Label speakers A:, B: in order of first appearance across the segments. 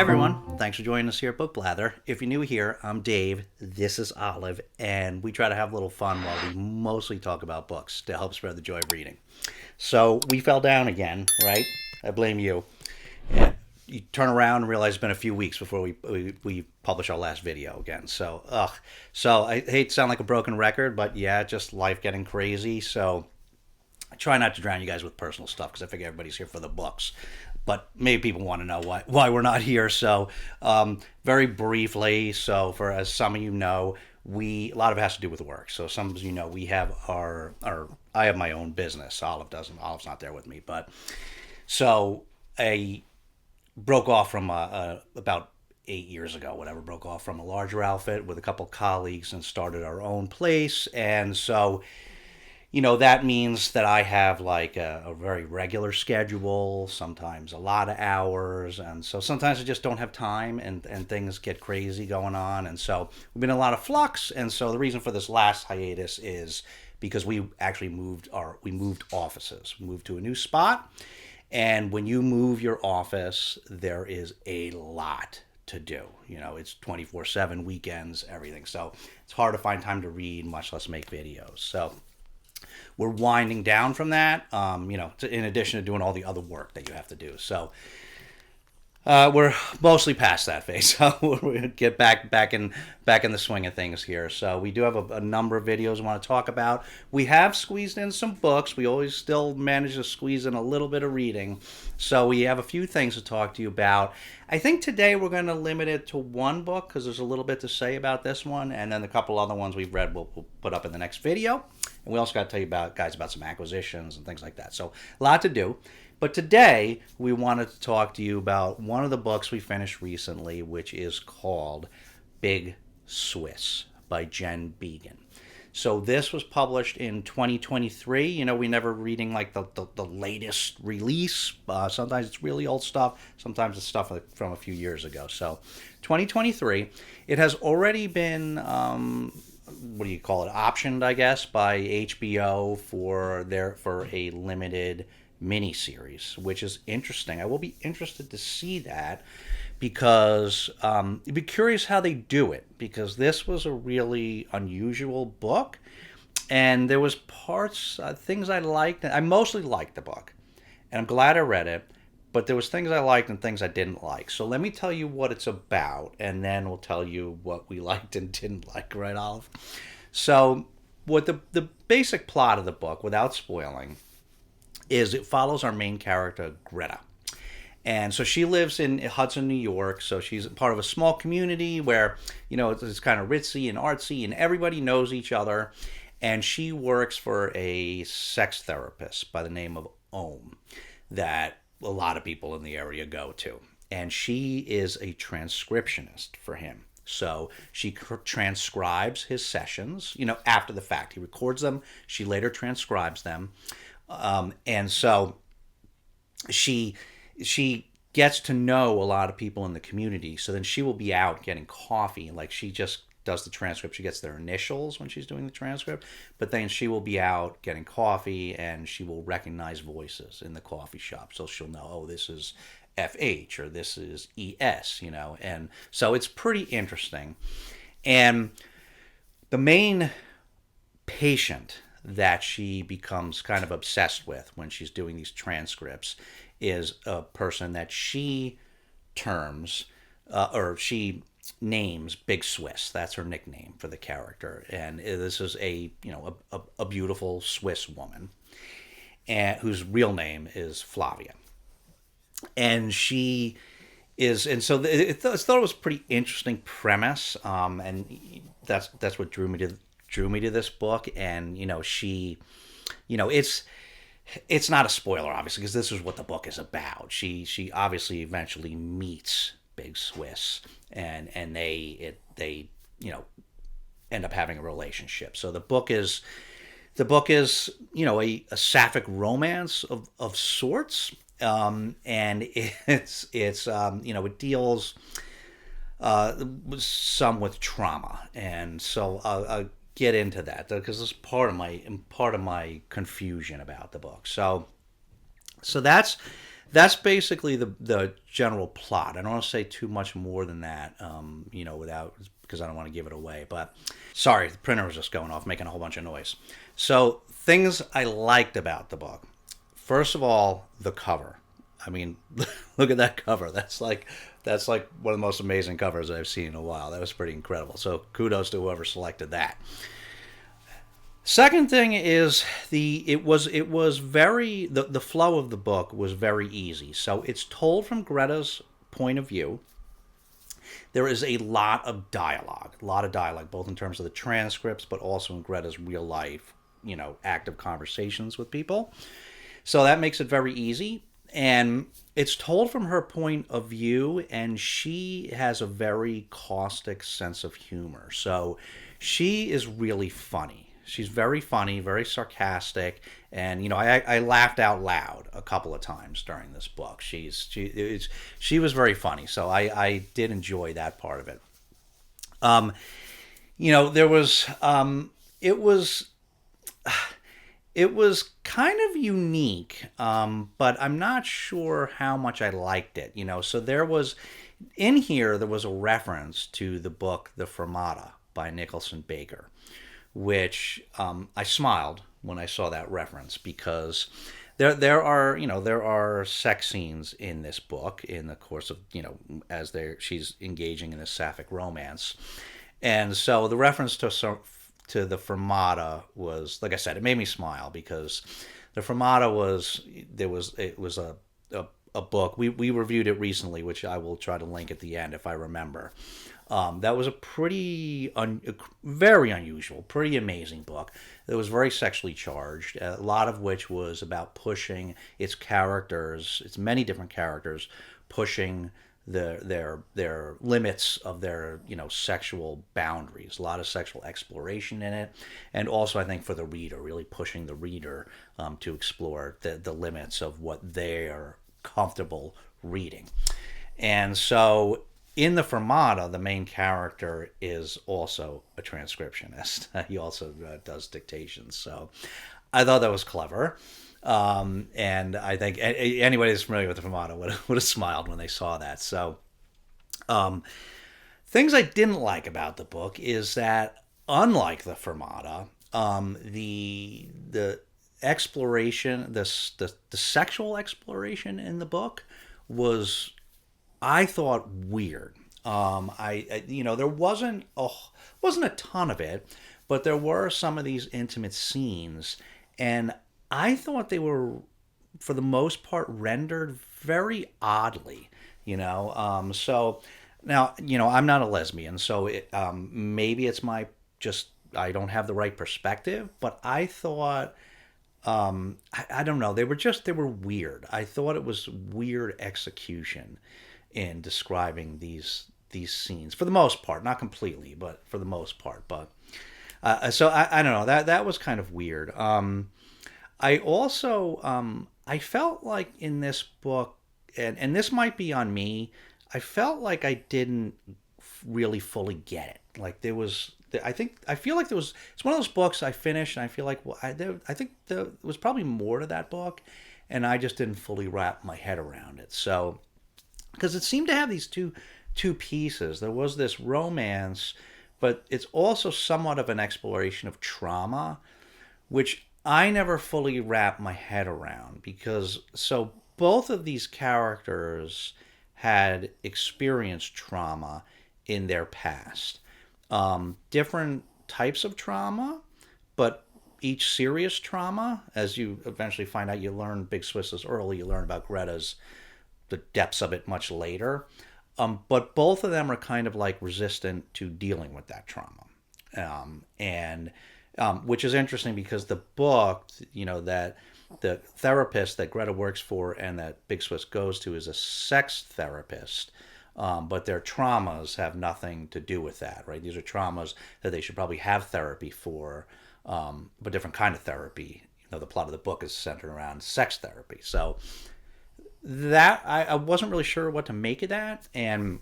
A: everyone. Thanks for joining us here at Book Blather. If you're new here, I'm Dave. This is Olive, and we try to have a little fun while we mostly talk about books to help spread the joy of reading. So we fell down again, right? I blame you. And you turn around and realize it's been a few weeks before we publish our last video again. So I hate to sound like a broken record, but yeah, just life getting crazy. So I try not to drown you guys with personal stuff because I figure everybody's here for the books. But maybe people want to know why we're not here. So very briefly, so for as some of you know, a lot of it has to do with work. So some of you know we have I have my own business. Olive doesn't. Olive's not there with me, but so I broke off from about 8 years ago, whatever. Broke off from a larger outfit with a couple colleagues and started our own place, and so that means that I have like a very regular schedule, sometimes a lot of hours. And so sometimes I just don't have time and things get crazy going on. And so we've been in a lot of flux. And so the reason for this last hiatus is because we actually moved offices. We moved to a new spot. And when you move your office, there is a lot to do. It's 24/7, weekends, everything. So it's hard to find time to read, much less make videos. So we're winding down from that, in addition to doing all the other work that you have to do. So we're mostly past that phase. So we're going to get back in the swing of things here. So we do have a number of videos we want to talk about. We have squeezed in some books. We always still manage to squeeze in a little bit of reading. So we have a few things to talk to you about. I think today we're going to limit it to one book because there's a little bit to say about this one. And then a couple other ones we've read we'll put up in the next video. And we also got to tell you about some acquisitions and things like that. So a lot to do. But today we wanted to talk to you about one of the books we finished recently, which is called Big Swiss by Jen Beagin. So this was published in 2023. We never reading like the latest release. Sometimes it's really old stuff. Sometimes it's stuff from a few years ago. So 2023. It has already been optioned, I guess, by HBO for a limited miniseries, which is interesting. I will be interested to see that because I'd be curious how they do it, because this was a really unusual book and there was things I liked. I mostly liked the book and I'm glad I read it, but there was things I liked and things I didn't like. So let me tell you what it's about, and then we'll tell you what we liked and didn't like, right, Olive? So what the basic plot of the book, without spoiling, is it follows our main character, Greta. And so she lives in Hudson, New York. So she's part of a small community where, it's kind of ritzy and artsy and everybody knows each other. And she works for a sex therapist by the name of Ohm that a lot of people in the area go to. And she is a transcriptionist for him. So she transcribes his sessions, after the fact. He records them. She later transcribes them. And so she gets to know a lot of people in the community. So then she will be out getting coffee. Like, she just does the transcript. She gets their initials when she's doing the transcript. But then she will be out getting coffee and she will recognize voices in the coffee shop. So she'll know, oh, this is FH or this is ES, And so it's pretty interesting. And the main patient that she becomes kind of obsessed with when she's doing these transcripts is a person that she names Big Swiss. That's her nickname for the character. And this is a beautiful Swiss woman and whose real name is Flavia. And she is, and so I thought it was a pretty interesting premise. And that's what drew me to this book. And it's not a spoiler, obviously, because this is what the book is about. She obviously eventually meets Big Swiss, and they end up having a relationship. So the book is a sapphic romance of sorts, and it deals some with trauma, and so I'll get into that because it's part of my confusion about the book. So that's that's basically the general plot. I don't want to say too much more than that, without because I don't want to give it away. But sorry, the printer was just going off, making a whole bunch of noise. So things I liked about the book. First of all, the cover. I mean, look at that cover. That's like one of the most amazing covers I've seen in a while. That was pretty incredible. So kudos to whoever selected that. Second thing is the flow of the book was very easy. So it's told from Greta's point of view. There is a lot of dialogue, both in terms of the transcripts, but also in Greta's real life, active conversations with people. So that makes it very easy. And it's told from her point of view, and she has a very caustic sense of humor. So she is really funny. She's very funny, very sarcastic, and I laughed out loud a couple of times during this book. She was very funny, so I did enjoy that part of it. There was it was kind of unique, but I'm not sure how much I liked it. So there was a reference to the book The Fermata by Nicholson Baker, which I smiled when I saw that reference, because there are sex scenes in this book in the course of as she's engaging in a sapphic romance, and so the reference to the Fermata was, like I said, it made me smile, because the Fermata was a book we reviewed it recently, which I will try to link at the end if I remember. That was a very unusual, pretty amazing book. It was very sexually charged, a lot of which was about pushing its many different characters, pushing their limits of their sexual boundaries. A lot of sexual exploration in it, and also I think for the reader, really pushing the reader to explore the limits of what they're comfortable reading. And so in the Fermata, the main character is also a transcriptionist. He also does dictations. So I thought that was clever. And I think anybody who's familiar with the Fermata would have smiled when they saw that. So things I didn't like about the book is that, unlike the Fermata, the exploration, the sexual exploration in the book was, I thought, weird. There wasn't a ton of it, but there were some of these intimate scenes, and I thought they were, for the most part, rendered very oddly. So now I'm not a lesbian, so maybe it's I don't have the right perspective, but I thought. I don't know. They were weird. I thought it was weird execution in describing these scenes, for the most part, not completely, but for the most part. But so I don't know. That was kind of weird. I also I felt like in this book, and this might be on me, I felt like I didn't really fully get it. Like I feel like it's one of those books I finished and I feel like, well, I think there was probably more to that book, and I just didn't fully wrap my head around it. So, because it seemed to have these two pieces. There was this romance, but it's also somewhat of an exploration of trauma, which I never fully wrapped my head around, because so both of these characters had experienced trauma in their past. Different types of trauma, but each serious trauma. As you eventually find out, you learn Big Swiss is early, you learn about Greta's, the depths of it much later. But both of them are kind of like resistant to dealing with that trauma. And which is interesting, because the book, that the therapist that Greta works for and that Big Swiss goes to is a sex therapist. But their traumas have nothing to do with that, right? These are traumas that they should probably have therapy for, but different kind of therapy. The plot of the book is centered around sex therapy. So that I wasn't really sure what to make of that, and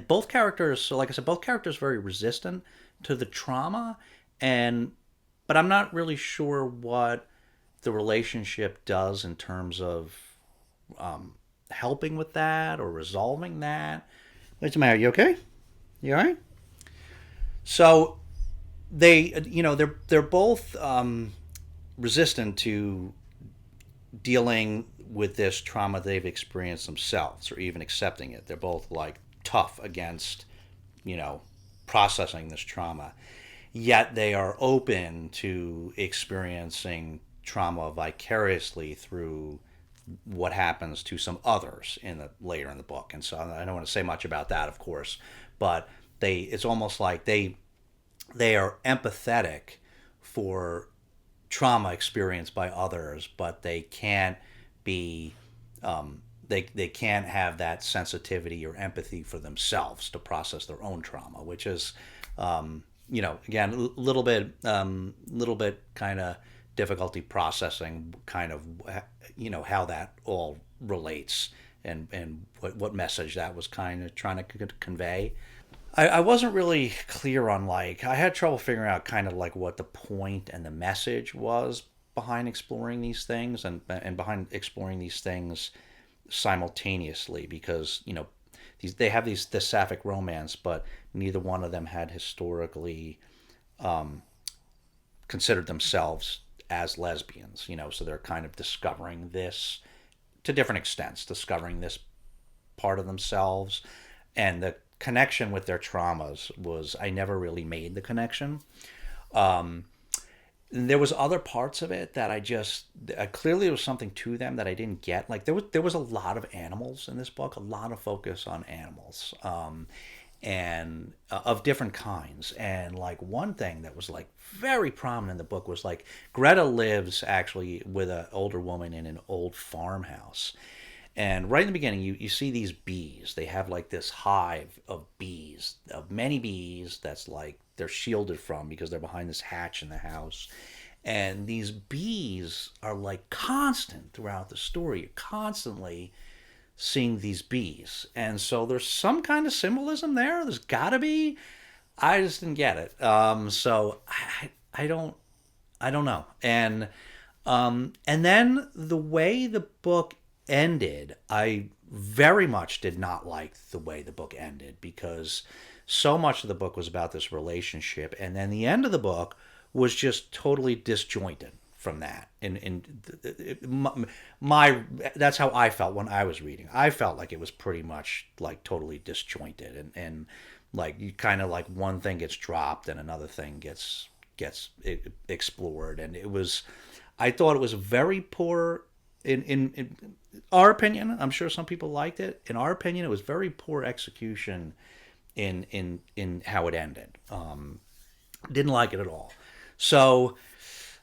A: both characters. So like I said, both characters very resistant to the trauma, but I'm not really sure what the relationship does in terms of helping with that or resolving that. What's the matter? You okay? You all right? So they're both resistant to dealing with this trauma they've experienced themselves or even accepting it. They're both like tough against, you know, processing this trauma. Yet they are open to experiencing trauma vicariously through what happens to some others in the later in the book. And so I don't want to say much about that, of course, but it's almost like they are empathetic for trauma experienced by others, but they can't be they can't have that sensitivity or empathy for themselves to process their own trauma, which is again little bit kind of difficulty processing kind of how that all relates and what message that was kind of trying to convey. I wasn't really clear on I had trouble figuring out kind of like what the point and the message was behind exploring these things and behind exploring these things simultaneously because they have this sapphic romance, but neither one of them had historically considered themselves as lesbians. So they're kind of discovering this to different extents, discovering this part of themselves, and the connection with their traumas was I never really made the connection. There was other parts of it that I just clearly there was something to them that I didn't get. Like there was a lot of animals in this book, a lot of focus on animals, and of different kinds. And like one thing that was like very prominent in the book was like Greta lives actually with an older woman in an old farmhouse. And right in the beginning, you see these bees. They have like this hive of bees, of many bees that's like they're shielded from because they're behind this hatch in the house. And these bees are like constant throughout the story. You're constantly seeing these bees. And so there's some kind of symbolism there. There's got to be. I just didn't get it. So I don't know. And then the way the book ended, I very much did not like the way the book ended because so much of the book was about this relationship, and then the end of the book was just totally disjointed from that. My that's how I felt when I was reading. I felt like it was pretty much like totally disjointed, and like you kind of like one thing gets dropped and another thing gets explored, and it was. I thought it was very poor. In our opinion, I'm sure some people liked it. In our opinion, it was very poor execution in how it ended. Didn't like it at all. So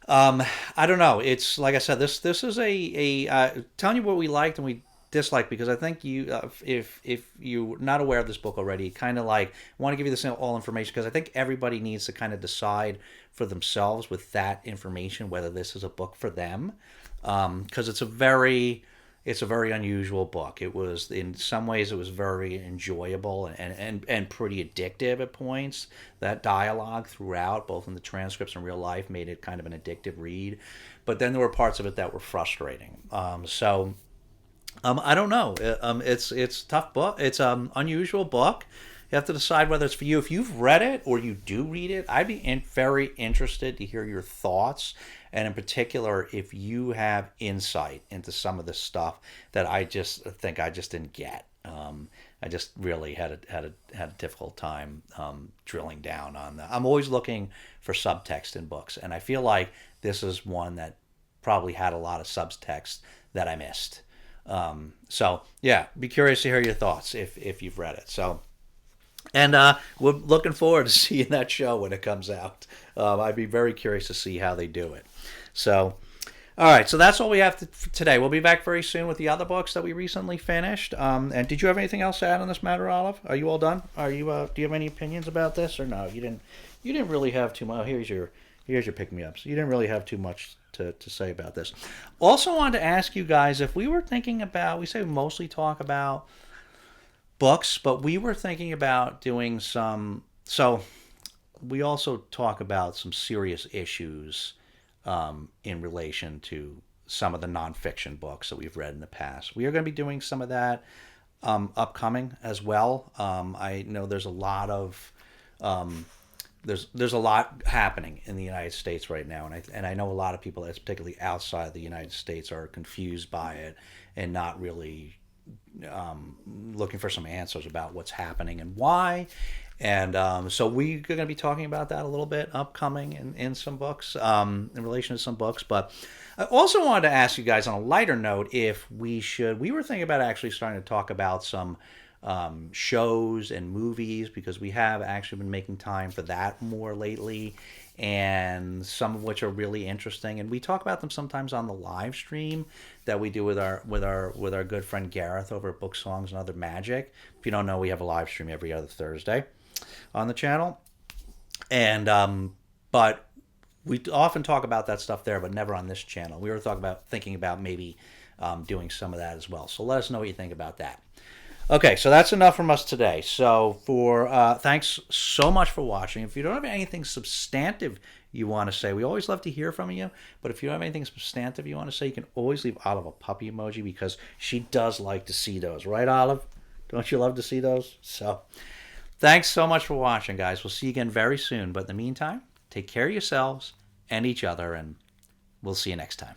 A: I don't know. It's like I said. This is a telling you what we liked and we disliked, because I think you if you're not aware of this book already, kind of like want to give you this all information because I think everybody needs to kind of decide for themselves with that information whether this is a book for them. Because it's a very unusual book. It was in some ways it was very enjoyable and pretty addictive at points. That dialogue throughout, both in the transcripts and real life, made it kind of an addictive read. But then there were parts of it that were frustrating. I don't know. It's a tough book. It's an unusual book. You have to decide whether it's for you. If you've read it or you do read it, I'd be very interested to hear your thoughts. And in particular, if you have insight into some of the stuff that I just think I just didn't get. I just really had a difficult time drilling down on that. I'm always looking for subtext in books, and I feel like this is one that probably had a lot of subtext that I missed. So yeah, be curious to hear your thoughts if you've read it. So. And we're looking forward to seeing that show when it comes out. I'd be very curious to see how they do it. So, all right. So that's all we have for today. We'll be back very soon with the other books that we recently finished. And did you have anything else to add on this matter, Olive? Are you all done? Are you? Do you have any opinions about this or no? You didn't. You didn't really have too much. Here's your pick me ups. You didn't really have too much to say about this. Also, wanted to ask you guys if we were thinking about. We say we mostly talk about books, but we were thinking about doing some. So we also talk about some serious issues in relation to some of the nonfiction books that we've read in the past. We are going to be doing some of that upcoming as well. I know there's a lot of there's a lot happening in the United States right now, and I know a lot of people that's particularly outside of the United States are confused by it and not really looking for some answers about what's happening and why. And so we're going to be talking about that a little bit upcoming in some books, in relation to some books. But I also wanted to ask you guys on a lighter note if we were thinking about actually starting to talk about some shows and movies, because we have actually been making time for that more lately, and some of which are really interesting, and we talk about them sometimes on the live stream that we do with our good friend Gareth over at Book Songs and Other Magic. If you don't know, we have a live stream every other Thursday on the channel, and but we often talk about that stuff there, but never on this channel. We were thinking about maybe doing some of that as well. So let us know what you think about that. Okay, so that's enough from us today. So thanks so much for watching. If you don't have anything substantive you want to say, we always love to hear from you. But if you don't have anything substantive you want to say, you can always leave Olive a puppy emoji, because she does like to see those. Right, Olive? Don't you love to see those? So thanks so much for watching, guys. We'll see you again very soon. But in the meantime, take care of yourselves and each other, and we'll see you next time.